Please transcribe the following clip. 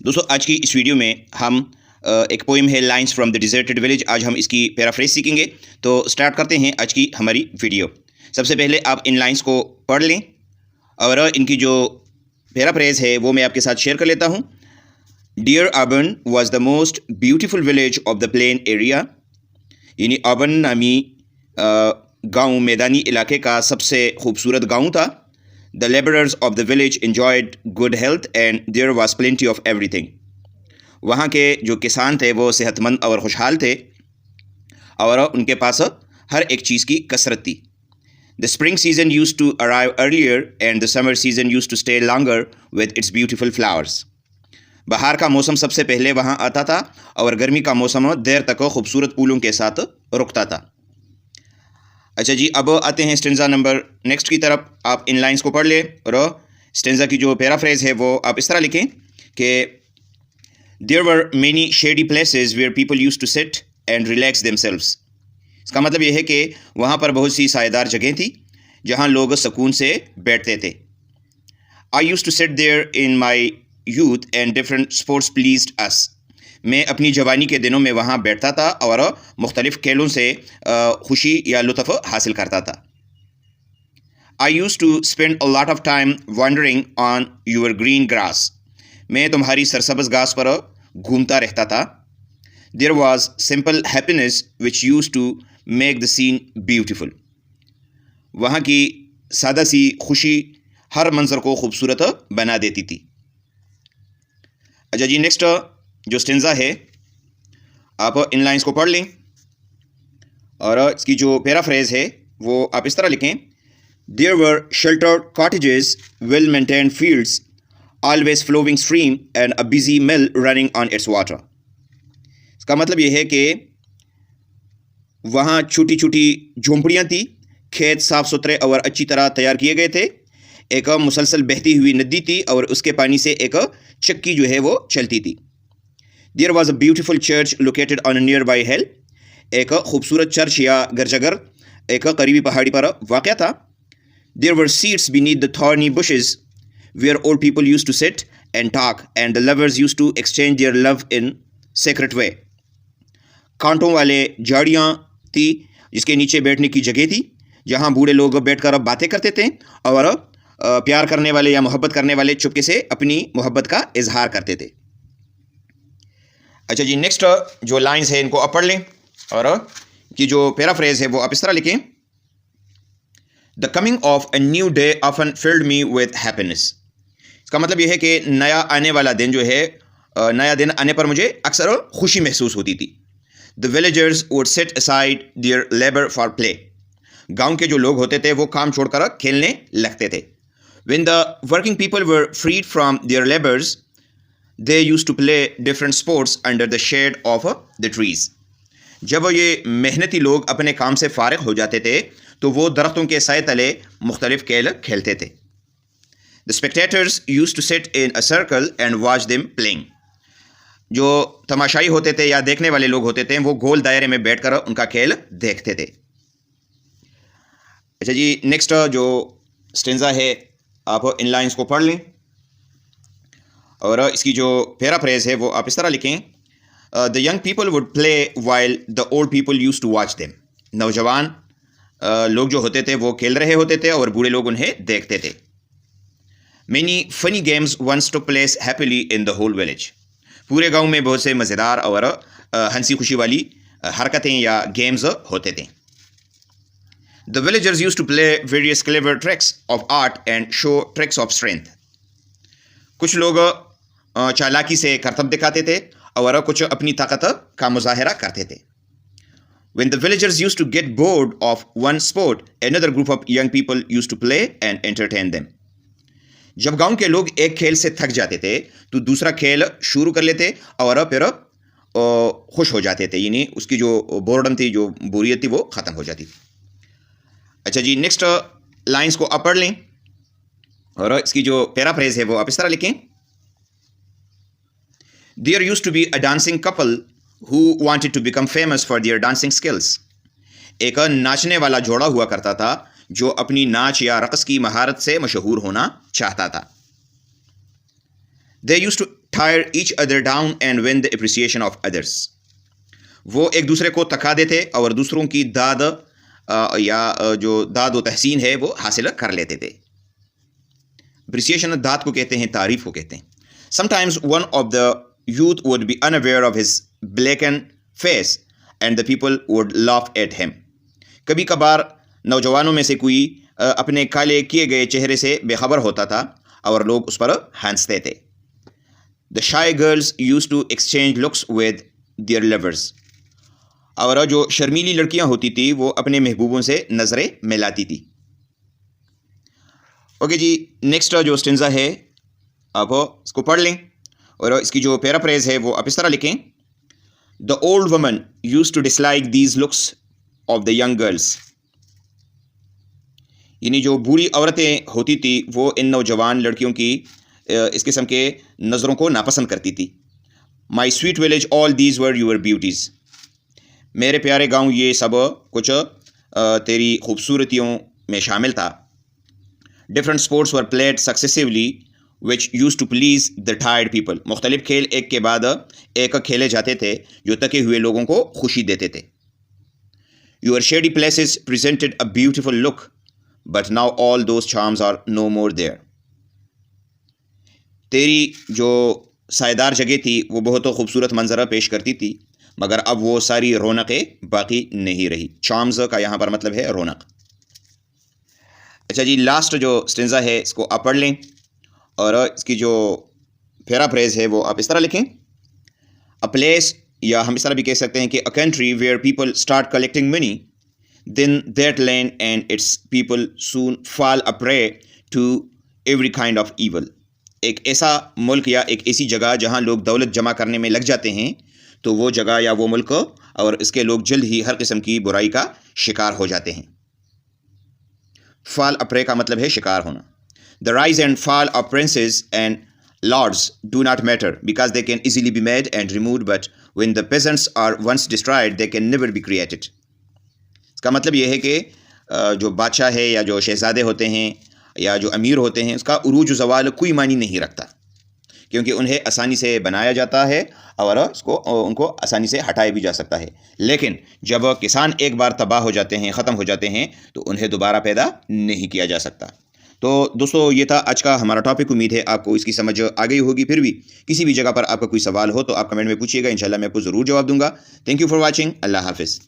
دوستو آج کی اس ویڈیو میں ہم ایک پوئم ہے lines from the deserted village. آج ہم اس کی پیرافریز سیکھیں گے. تو سٹارٹ کرتے ہیں آج کی ہماری ویڈیو. سب سے پہلے آپ ان لائنز کو پڑھ لیں اور ان کی جو پیرافریز ہے وہ میں آپ کے ساتھ شیئر کر لیتا ہوں. Dear Auburn was the most beautiful village of the plain area. یعنی آبن نامی گاؤں میدانی علاقے کا سب سے خوبصورت گاؤں تھا. The laborers of the village enjoyed good health and there was plenty of everything. وہاں کے جو کسان تھے وہ صحت مند اور خوشحال تھے اور ان کے پاس ہر ایک چیز کی کثرت تھی. The spring season used to arrive earlier and the summer season used to stay longer with its beautiful flowers. بہار کا موسم سب سے پہلے وہاں آتا تھا اور گرمی کا موسم دیر تک خوبصورت پھولوں کے ساتھ رکتا تھا. اچھا جی، اب آتے ہیں اسٹینزا نمبر نیکسٹ کی طرف. آپ ان لائنز کو پڑھ لیں اور اسٹینزا کی جو پیرافریز ہے وہ آپ اس طرح لکھیں کہ there were many shady places where people used to sit and relax themselves. اس کا مطلب یہ ہے کہ وہاں پر بہت سی سائے دار جگہیں تھیں جہاں لوگ سکون سے بیٹھتے تھے. I used to sit there in my youth and different sports pleased us. میں اپنی جوانی کے دنوں میں وہاں بیٹھتا تھا اور مختلف کھیلوں سے خوشی یا لطف حاصل کرتا تھا. I used to spend a lot of time wandering on your green grass. میں تمہاری سرسبز گھاس پر گھومتا رہتا تھا. There was simple happiness which used to make the scene beautiful. وہاں کی سادہ سی خوشی ہر منظر کو خوبصورت بنا دیتی تھی. اچھا جی، نیکسٹ جو اسٹینزا ہے آپ ان لائنز کو پڑھ لیں اور اس کی جو پیرافریز ہے وہ آپ اس طرح لکھیں. There were sheltered cottages well maintained fields always flowing stream and a busy mill running on its water. اس کا مطلب یہ ہے کہ وہاں چھوٹی چھوٹی جھونپڑیاں تھیں، کھیت صاف ستھرے اور اچھی طرح تیار کیے گئے تھے، ایک مسلسل بہتی ہوئی ندی تھی اور اس کے پانی سے ایک چکی جو ہے وہ چلتی تھی. There was a beautiful church located on a near by ہل. ایک خوبصورت چرچ یا گرجا گھر ایک قریبی پہاڑی پر واقع تھا. There were seats beneath the thorny bushes where old people used to sit and talk and the lovers used to exchange their love in secret way. کانٹوں والے جھاڑیاں تھی جس کے نیچے بیٹھنے کی جگہ تھی جہاں بوڑھے لوگ بیٹھ کر باتیں کرتے تھے اور پیار کرنے والے یا محبت کرنے والے چپکے سے اپنی محبت کا اظہار کرتے تھے. اچھا جی، نیکسٹ جو لائنز ہیں ان کو آپ پڑھ لیں اور کی جو پیرافریز ہے وہ آپ اس طرح لکھیں. The coming of a new day often filled me with happiness. اس کا مطلب یہ ہے کہ نیا آنے والا دن جو ہے، نیا دن آنے پر مجھے اکثر خوشی محسوس ہوتی تھی. The villagers would set aside their labour for play. گاؤں کے جو لوگ ہوتے تھے وہ کام چھوڑ کر کھیلنے لگتے تھے. When the working people were freed from their labours they used to play different sports under the shade of the trees. جب یہ محنتی لوگ اپنے کام سے فارغ ہو جاتے تھے تو وہ درختوں کے سائے تلے مختلف کھیل کھیلتے تھے. The spectators used to sit in a circle and watch them playing. جو تماشائی ہوتے تھے یا دیکھنے والے لوگ ہوتے تھے وہ گول دائرے میں بیٹھ کر ان کا کھیل دیکھتے تھے. اچھا جی، نیکسٹ جو اسٹینزا ہے آپ ان لائنز کو پڑھ لیں اور اس کی جو پیرافریز ہے وہ آپ اس طرح لکھیں. The young people would play while the old people used to watch them. نوجوان لوگ جو ہوتے تھے وہ کھیل رہے ہوتے تھے اور بوڑھے لوگ انہیں دیکھتے تھے. Many funny games once to place happily in the whole village. پورے گاؤں میں بہت سے مزیدار اور ہنسی خوشی والی حرکتیں یا گیمز ہوتے تھے. The villagers used to play various clever tricks of art and show tricks of strength. کچھ لوگ چالاکی سے کرتب دکھاتے تھے اور کچھ اپنی طاقت کا مظاہرہ کرتے تھے. When the villagers used to get bored of one sport, another group of young people used to play and entertain them. جب گاؤں کے لوگ ایک کھیل سے تھک جاتے تھے تو دوسرا کھیل شروع کر لیتے اور پھر خوش ہو جاتے تھے. یعنی اس کی جو بورڈم تھی، جو بوریت تھی، وہ ختم ہو جاتی تھی. اچھا جی، نیکسٹ لائنز کو آپ پڑھ لیں اور اس کی جو پیرافریز ہے وہ آپ اس طرح لکھیں. There used to be a dancing couple who wanted to become famous for their dancing skills. ایک ناچنے والا جوڑا ہوا کرتا تھا جو اپنی ناچ یا رقص کی مہارت سے مشہور ہونا چاہتا تھا. They used to tear each other down and win the appreciation of others. وہ ایک دوسرے کو تکا دیتے اور دوسروں کی داد یا جو داد و تحسین ہے وہ حاصل کر لیتے تھے. اپریسیشن داد کو کہتے ہیں، تعریف کو کہتے ہیں. Sometimes one of the youth would be unaware of his blackened face and the people would laugh at him. کبھی کبھار نوجوانوں میں سے کوئی اپنے کالے کیے گئے چہرے سے بے خبر ہوتا تھا اور لوگ اس پر ہنستے تھے. The shy girls used to exchange looks with their lovers. اور جو شرمیلی لڑکیاں ہوتی تھی وہ اپنے محبوبوں سے نظریں ملاتی تھی. اوکے جی، نیکسٹ جو اسٹنزا ہے آپ اس کو پڑھ لیں اور اس کی جو پیراپریز ہے وہ آپ اس طرح لکھیں. The old woman used to dislike these looks of the young girls. یعنی جو بوڑھی عورتیں ہوتی تھی وہ ان نوجوان لڑکیوں کی اس قسم کے نظروں کو ناپسند کرتی تھی. My sweet village, all these were your beauties. میرے پیارے گاؤں یہ سب کچھ تیری خوبصورتیوں میں شامل تھا. Different sports were played successively which used to please the tired people. مختلف کھیل ایک کے بعد ایک کھیلے جاتے تھے جو تکے ہوئے لوگوں کو خوشی دیتے تھے. Your shady places presented a beautiful look, but now all those charms are no more there. تیری جو سائیدار جگہ تھی وہ بہت خوبصورت منظرہ پیش کرتی تھی مگر اب وہ ساری رونقیں باقی نہیں رہی. چارمز کا یہاں پر مطلب ہے رونق. اچھا جی، لاسٹ جو اسٹنزا ہے اس کو آپ پڑھ لیں اور اس کی جو پیراپریز ہے وہ آپ اس طرح لکھیں. A place، یا ہم اس طرح بھی کہہ سکتے ہیں کہ a country where people start collecting money, then that land and its people soon fall a prey to every kind of evil. ایک ایسا ملک یا ایک ایسی جگہ جہاں لوگ دولت جمع کرنے میں لگ جاتے ہیں تو وہ جگہ یا وہ ملک اور اس کے لوگ جلد ہی ہر قسم کی برائی کا شکار ہو جاتے ہیں. فال اپرے کا مطلب ہے شکار ہونا. The rise and fall of princes and lords do not matter because they can easily be made and removed, but when the peasants are once destroyed they can never be created. اس کا مطلب یہ ہے کہ جو بادشاہ ہے یا جو شہزادے ہوتے ہیں یا جو امیر ہوتے ہیں اس کا عروج و زوال کوئی معنی نہیں رکھتا کیونکہ انہیں آسانی سے بنایا جاتا ہے اور ان کو آسانی سے ہٹایا بھی جا سکتا ہے. لیکن جب کسان ایک بار تباہ ہو جاتے ہیں، ختم ہو جاتے ہیں تو انہیں دوبارہ پیدا نہیں کیا جا سکتا. تو دوستو یہ تھا آج کا ہمارا ٹاپک. امید ہے آپ کو اس کی سمجھ آ گئی ہوگی. پھر بھی کسی بھی جگہ پر آپ کا کوئی سوال ہو تو آپ کمنٹ میں پوچھیے گا، انشاءاللہ میں آپ کو ضرور جواب دوں گا. Thank you for watching. اللہ حافظ.